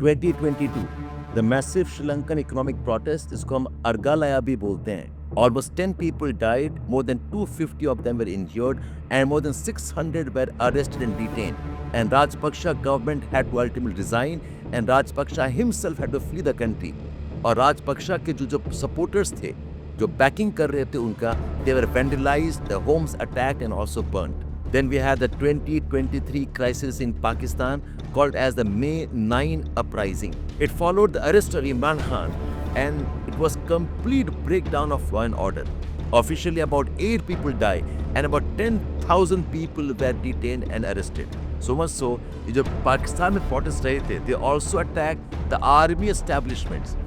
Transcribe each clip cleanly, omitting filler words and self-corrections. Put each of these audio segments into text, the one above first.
2022, the massive Sri Lankan economic protest, इसको हम अर्गालाया भी बोलते हैं. Almost 10 people died, more than 250 of them were injured, and more than 600 were arrested and detained. And Rajapaksa government had to ultimately resign, and Rajapaksa himself had to flee the country. और Rajapaksa के जो supporters थे, जो backing कर रहे थे उनका, they were vandalized, their homes attacked and also burnt. Then we had the 2023 crisis in Pakistan called as the May 9 uprising. It followed the arrest of Imran Khan, and it was complete breakdown of law and order. Officially about 8 people died and about 10,000 people were detained and arrested. So much so, जो पाकिस्तान में protest रहे थे, they also attacked the army establishments.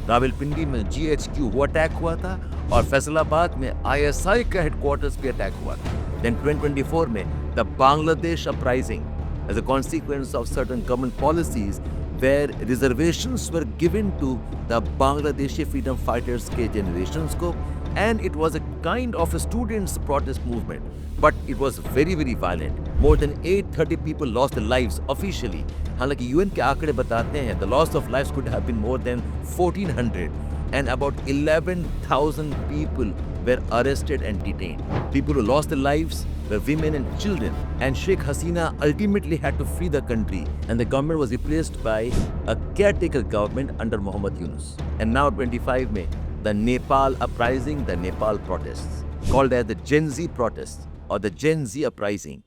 Rawalpindi में GHQ वो attack हुआ था और फैसलाबाद में ISI का हेडक्वार्टर्स भी अटैक हुआ था. Then 2024 में the Bangladesh uprising as a consequence of certain government policies where reservations were given to the Bangladeshi freedom fighters के generations को, and it was a kind of a students protest movement, but it was very violent. More than 830 people lost their lives officially. हालांकि UN के आंकड़े बताते हैं the loss of lives could have been more than 1400 and about 11,000 people were arrested and detained. People who lost their lives were women and children, and Sheikh Hasina ultimately had to flee the country, and the government was replaced by a caretaker government under Muhammad Yunus. And now 25 May, the Nepal uprising, the Nepal protests, called as the Gen Z protests or the Gen Z uprising.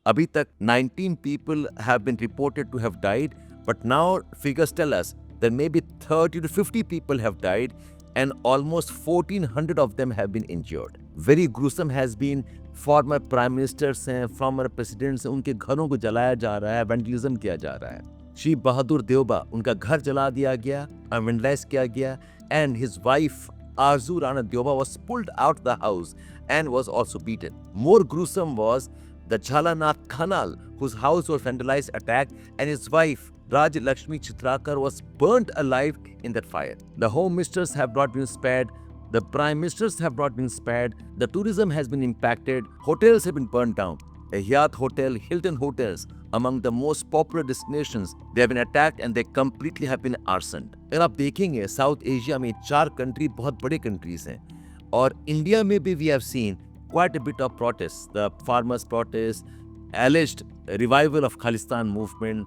अभी तक 19 people have been reported to have died, but now figures tell us that maybe 30 to 50 people have died and almost 1,400 of them have been injured. Very gruesome has been former prime ministers हैं, former presidents हैं, उनके घरों को जलाया जा रहा है, vandalism किया जा रहा है. श्री बहादुर देवबा, उनका घर जला दिया गया, vandalize किया गया, and his wife Arzu Rana Deoba was pulled out of the house and was also beaten. More gruesome was the Jhalanath Khanal, whose house was vandalized, attacked, and his wife Raj Lakshmi Chitrakar was burnt alive in that fire. The home ministers have not been spared. The prime ministers have not been spared. The tourism has been impacted. Hotels have been burnt down. A Hyatt Hotel, Hilton Hotels, among the most popular destinations, they have been attacked and they completely have been arsoned. अगर आप देखेंगे south Asia में 4 country बहुत बड़े countries हैं और India में भी we have seen quite a bit of protests. The farmers' protests, alleged revival of Khalistan movement,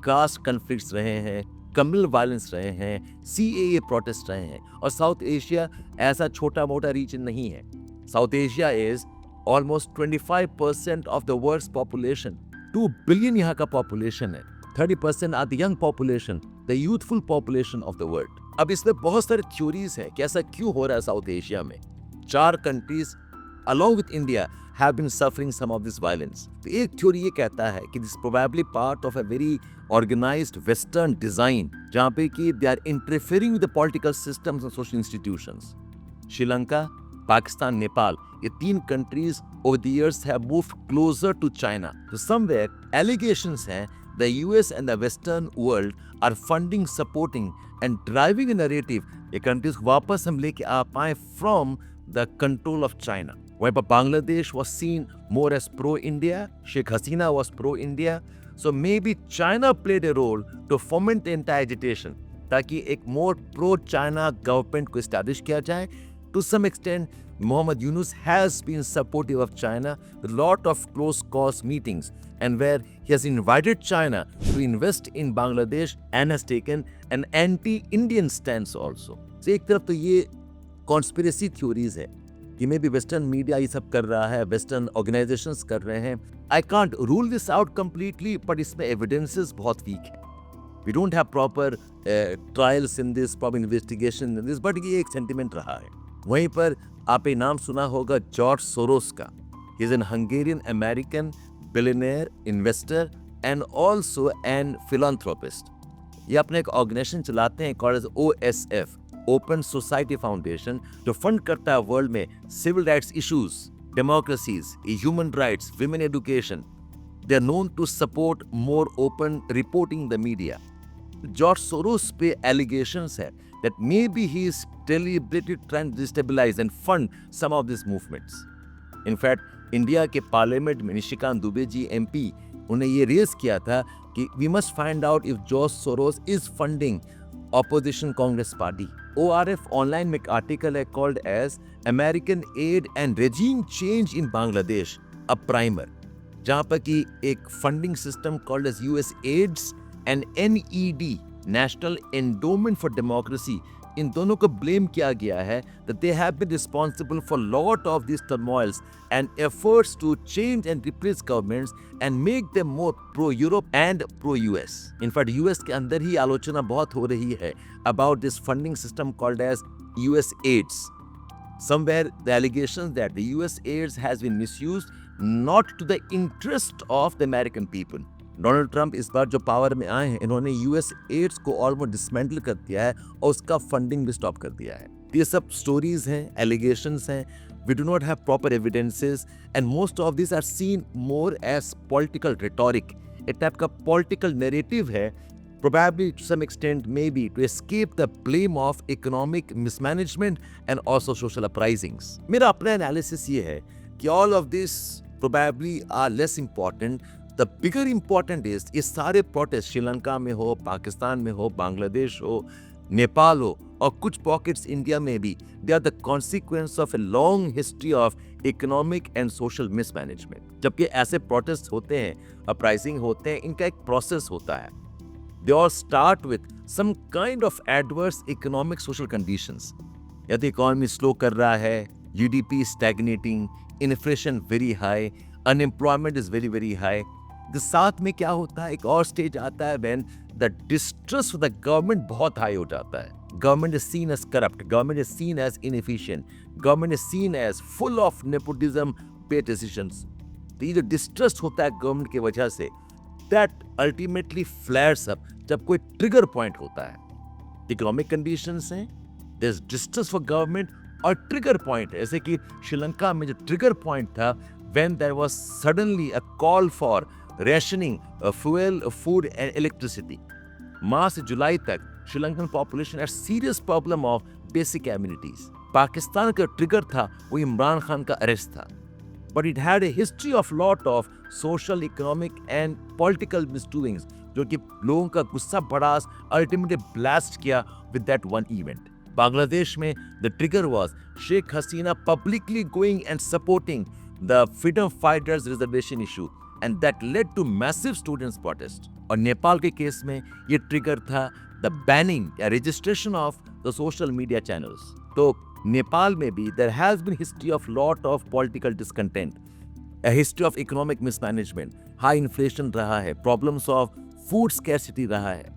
caste conflicts रहे हैं, communal violence रहे हैं, CAA protests रहे हैं. और साउथ एशिया ऐसा छोटा मोटा रीजन नहीं है. South Asia is almost 25% of the world's population. 2 billion यहाँ का population है. 30% are the young population, the youthful population of the world. अब इसमें बहुत सारे theories हैं कि ऐसा क्यों हो रहा है साउथ एशिया में. 4 countries along with India have been suffering some of this violence. तो एक थ्योरी ये कहता है कि this is probably part of a very organized Western design जहाँ पे कि they are interfering with the political systems and social institutions. Sri Lanka, Pakistan, Nepal, ये 3 countries over the years have moved closer to China. So somewhere allegations हैं the US and the Western world are funding, supporting and driving a narrative ये countries वापस हम लेके आ पाए from the control of China. Wherever Bangladesh was seen more as pro-India, Sheikh Hasina was pro-India. So maybe China played a role to foment the anti-agitation ताकि एक more pro-China government को establish किया जाए. To some extent, Muhammad Yunus has been supportive of China with a lot of close calls meetings and where he has invited China to invest in Bangladesh and has taken an anti-Indian stance also. So एक तरफ तो ये conspiracy theories है कि may be western media ये सब कर रहा है, वेस्टर्न ऑर्गेनाइजेशंस कर रहे हैं. I can't rule this out completely, but इसमें एविडेंसेस बहुत वीक है. We don't have proper trials in this, proper investigation in this, but ये एक सेंटिमेंट रहा है. वहीं पर आप ये नाम सुना होगा जॉर्ज सोरोस का. He is an Hungarian American billionaire investor and also an philanthropist. ये अपने एक ऑर्गेनाइजेशन चलाते हैं called as OSF, Open Society Foundation, जो फंड करता है वर्ल्ड में civil rights issues, democracies, human rights, women education. They are known to support more open reporting in the media. George Soros पे एलिगेशंस है that maybe he is deliberately trying to destabilize and fund some of these movements. In fact, India के parliament में Nishikant Dubey ji MP उन्हें ये raise किया था कि we must find out if George Soros is funding opposition Congress party. ORF online में एक article है called as American Aid and Regime Change in Bangladesh, a primer, जहाँ पर कि एक funding system called as US AIDS and NED, National Endowment for Democracy, इन दोनों को blame किया गया है that they have been responsible for lot of these turmoils and efforts to change and replace governments and make them more pro-Europe and pro-US. In fact, US के अंदर ही आलोचना बहुत हो रही है about this funding system called as US AIDS. Somewhere the allegations that the US AIDS has been misused not to the interest of the American people. Donald Trump इस बार जो power में आए हैं, इन्होंने यूएस एड्स को almost dismantle कर दिया है और उसका फंडिंग भी स्टॉप कर दिया है. ये सब स्टोरीज हैं, एलिगेशंस हैं. We do not have proper evidences and most of this are seen more as political rhetoric. एक टाइप का पॉलिटिकल नैरेटिव है, probably to some extent maybe to escape the blame of economic mismanagement and also social uprisings. मेरा अपना analysis ये है कि all of this probably are less important. The bigger important is ये सारे protest Sri Lanka में हो, पाकिस्तान में हो, बांग्लादेश हो, नेपाल हो और कुछ पॉकेट्स इंडिया में भी, they are the consequence of a long history of economic and social mismanagement. जबकि ऐसे प्रोटेस्ट होते हैं, अपराइजिंग होते हैं, इनका एक प्रोसेस होता है. They all start with some kind of adverse economic social conditions. यदि इकोनॉमी स्लो कर रहा है, GDP stagnating, inflation very high, unemployment is very very high. The साथ में क्या होता है, एक और स्टेज आता है when the distrust of the government बहुत हाई हो जाता है. Government is seen as corrupt, government is seen as inefficient, government is seen as full of nepotism based decisions. तो ये जो distrust होता है गवर्नमेंट की वजह से, that ultimately flares up जब कोई ट्रिगर पॉइंट होता है. इकोनॉमिक कंडीशंस हैं, there's distrust for government और ट्रिगर पॉइंट है. जैसे कि श्रीलंका में जो ट्रिगर पॉइंट था when there was suddenly a call for rationing fuel, food and electricity. मार्च से जुलाई तक Sri Lankan population had serious problem of basic amenities. Pakistan का ट्रिगर था वो इमरान खान का अरेस्ट था. But it had a history of lot of social, economic and political misdoings जो कि लोगों का गुस्सा भड़ास ultimately blast किया with that one event. Bangladesh में the trigger was Sheikh Hasina publicly going and supporting the freedom fighters reservation issue and that led to massive students protest. और नेपाल के केस में ये ट्रिगर था the banning या registration of the social media channels. तो नेपाल में भी there has been history of lot of political discontent, a history of economic mismanagement, high inflation रहा है, problems of food scarcity रहा है,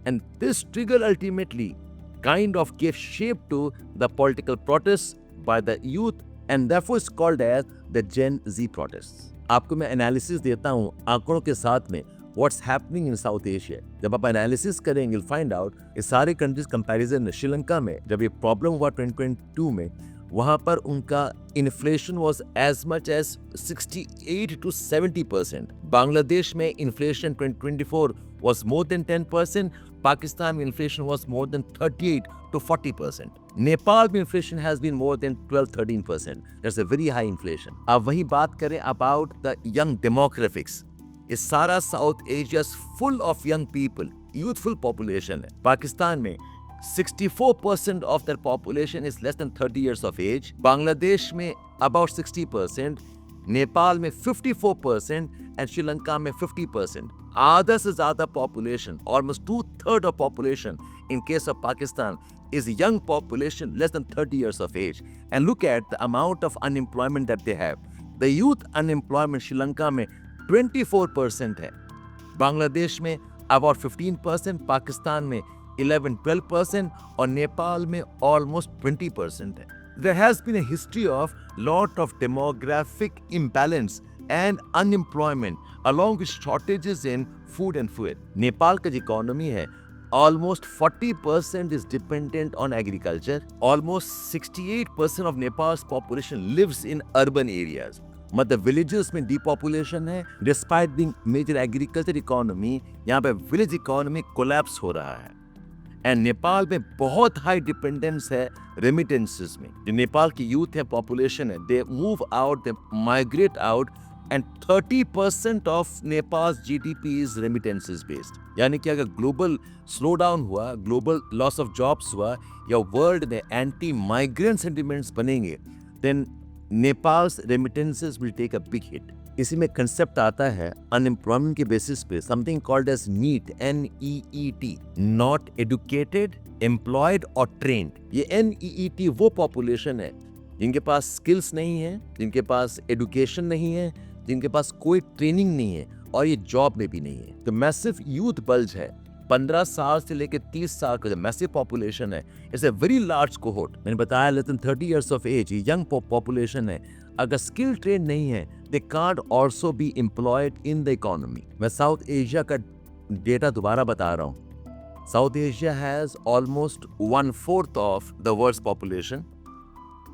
and this trigger ultimately kind of gave shape to the political protests by the youth and therefore it's called as the Gen Z protests. आपको मैं analysis देता हूँ आंकड़ों के साथ में what's happening in South Asia. जब आप एनालिसिस करेंगे you'll find out ये सारे कंट्रीज कंपैरिजन में श्रीलंका में जब ये प्रॉब्लम हुआ 2022 में, वहाँ पर उनका inflation was as much as 68 to 70%. Bangladesh में inflation 2024 was more than 10%. Pakistan में inflation was more than 38 to 40%. Nepal में inflation has been more than 12-13%. That's a very high inflation. अब वही बात करें अबाउट द यंग डेमोग्राफिक्स. इस सारा south Asia full of young people, youthful population है. पाकिस्तान में 64% of their population is less than 30 years of age. Bangladesh में about 60%, Nepal में 54% and श्रीलंका में 50%. आधा से ज़्यादा population, almost 2/3 of population in case of Pakistan is young population less than 30 years of age. And look at the amount of unemployment that they have. The youth unemployment Sri Lanka में 24% है. बांग्लादेश में about 15%, Pakistan में 11-12% और नेपाल में almost 20% है. There has been a history of lot of demographic imbalance and unemployment along with shortages in food and fuel. Nepal का जो economy है almost 40% is dependent on agriculture. Almost 68% of Nepal's population lives in urban areas. मतलब villages में depopulation है, despite being major agriculture economy, यहाँ पे village economy collapse हो रहा है। एंड नेपाल में बहुत हाई डिपेंडेंस है रेमिटेंसेस में। जो नेपाल की यूथ है, पॉपुलेशन है, they move out, they migrate out, and 30% of Nepal GDP is remittances based. यानी कि अगर ग्लोबल स्लो डाउन हुआ, ग्लोबल लॉस ऑफ जॉब्स हुआ, या वर्ल्ड में एंटी माइग्रेंट सेंटिमेंट्स बनेंगे, then Nepal's remittances will take a big hit. इसी में कंसेप्ट आता है अनएम्प्लॉयमेंट के बेसिस पे something called as NEET, NEET, not educated, employed और ट्रेन्ड। ये NEET वो पॉपुलेशन है जिनके पास स्किल्स नहीं है, जिनके पास एडुकेशन नहीं है, जिनके पास कोई ट्रेनिंग नहीं है और ये जॉब में भी नहीं है। तो मैसिव यूथ बल्ज है, 15 साल से लेकर 30 साल का जो मैसिव पॉपुलेशन है, it's a very large cohort. मैंने बताया less than 30 years of age, young population है। अगर स्किल ट्रेन नहीं है, they can't also be employed in the economy. मैं साउथ एशिया का डेटा दोबारा बता रहा हूँ। South Asia has almost 1/4 of the world's population.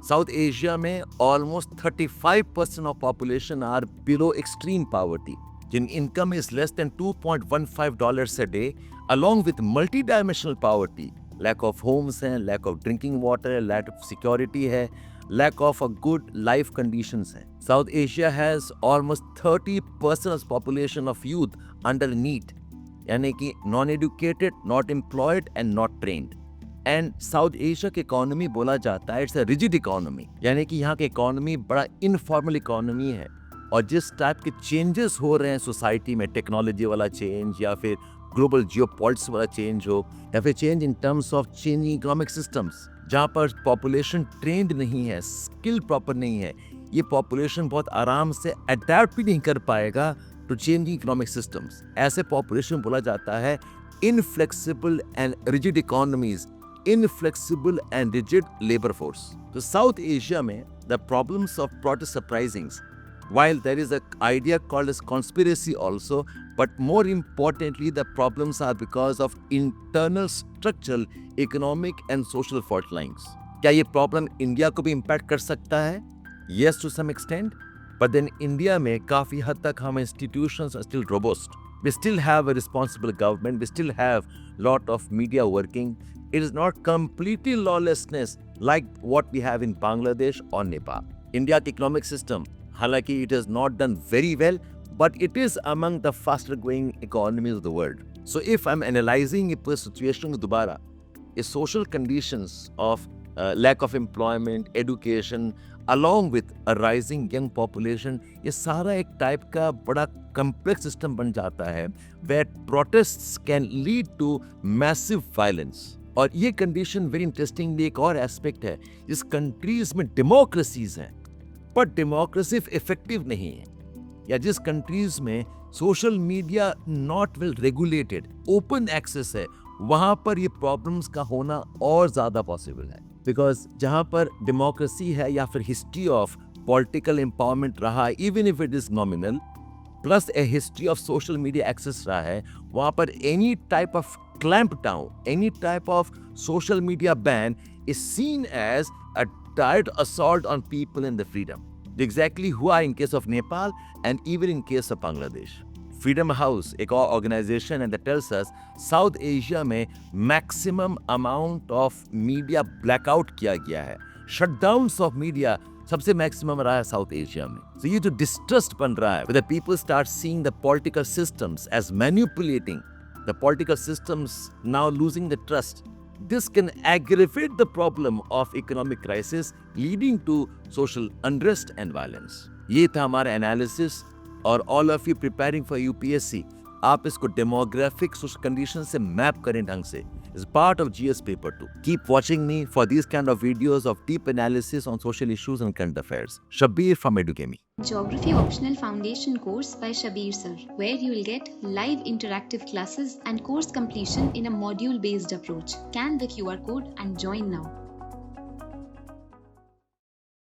South Asia में almost 35% of population are below extreme poverty, जिन income is less then $2.15 a day, along with multi-dimensional poverty, lack of homes है, lack of drinking water, lack of security है, lack of a good life conditions है। South Asia has almost 30% of population of youth under NEET, यानी कि non-educated, not employed and not trained। And south Asia की economy बोला जाता है it's a rigid economy, यानी कि यहाँ की इकोनॉमी बड़ा इनफॉर्मल इकोनॉमी है। और जिस टाइप के चेंजेस हो रहे हैं सोसाइटी में, टेक्नोलॉजी वाला चेंज या फिर ग्लोबल जियोपॉलिटिक्स वाला चेंज हो, या फिर change in terms of changing economic systems, जहाँ पर पॉपुलेशन ट्रेंड नहीं है, स्किल प्रॉपर नहीं है, ये पॉपुलेशन बहुत आराम से अडेप्ट भी नहीं कर पाएगा टू चेंजिंग इकोनॉमिक सिस्टम्स। ऐसे पॉपुलेशन बोला जाता है inflexible and rigid economies, inflexible and rigid labor force. So South Asia में the problems of protest uprisings, while there is an idea called as conspiracy also, but more importantly the problems are because of internal structural, economic and social fault lines. क्या ये problem India को भी impact कर सकता है? Yes, to some extent, but then India में काफी हद तक हम institutions are still robust. We still have a responsible government. We still have lot of media working. It is not completely lawlessness like what we have in Bangladesh or Nepal. India economic system, हालांकि it has not done very well, but it is among the faster growing economies of the world. So if I'm analyzing a situation दोबारा, is social conditions of lack of employment, education, along with a rising young population, ये सारा एक type का बड़ा complex system बन जाता है where protests can lead to massive violence. और ये कंडीशन वेरी इंटरेस्टिंगली एक और एस्पेक्ट है, जिस कंट्रीज में डेमोक्रेसीज हैं पर डेमोक्रेसी इफेक्टिव नहीं है, या जिस कंट्रीज में social media not well regulated, open access है, वहां पर ये प्रॉब्लम्स का होना और ज्यादा पॉसिबल है। बिकॉज जहां पर डेमोक्रेसी है या फिर हिस्ट्री ऑफ पॉलिटिकल एम्पावरमेंट रहा, even if it is nominal, plus a history of social media access रहा है, वहां पर any type of clamp down, any type of social media ban is seen as a direct assault on people and the freedom. Exactly हुआ in case of Nepal and even in case of Bangladesh. Freedom House एक और organization and that tells us South Asia में maximum amount of media blackout किया गया है, shutdowns of media सबसे maximum रहा है साउथ एशिया में। So ये जो distrust बन रहा है, where the people start seeing the political systems as manipulating, the political systems now losing the trust, this can aggravate the problem of economic crisis leading to social unrest and violence. ये था हमारा analysis, और all of you preparing for UPSC, आप इसको demographic social conditions से map करें ढंग से। It's part of GS paper 2. Keep watching me for these kind of videos of deep analysis on social issues and current affairs. Shabir from Edugamy. Geography Optional Foundation course by Shabir sir, where you will get live interactive classes and course completion in a module-based approach. Scan the QR code and join now.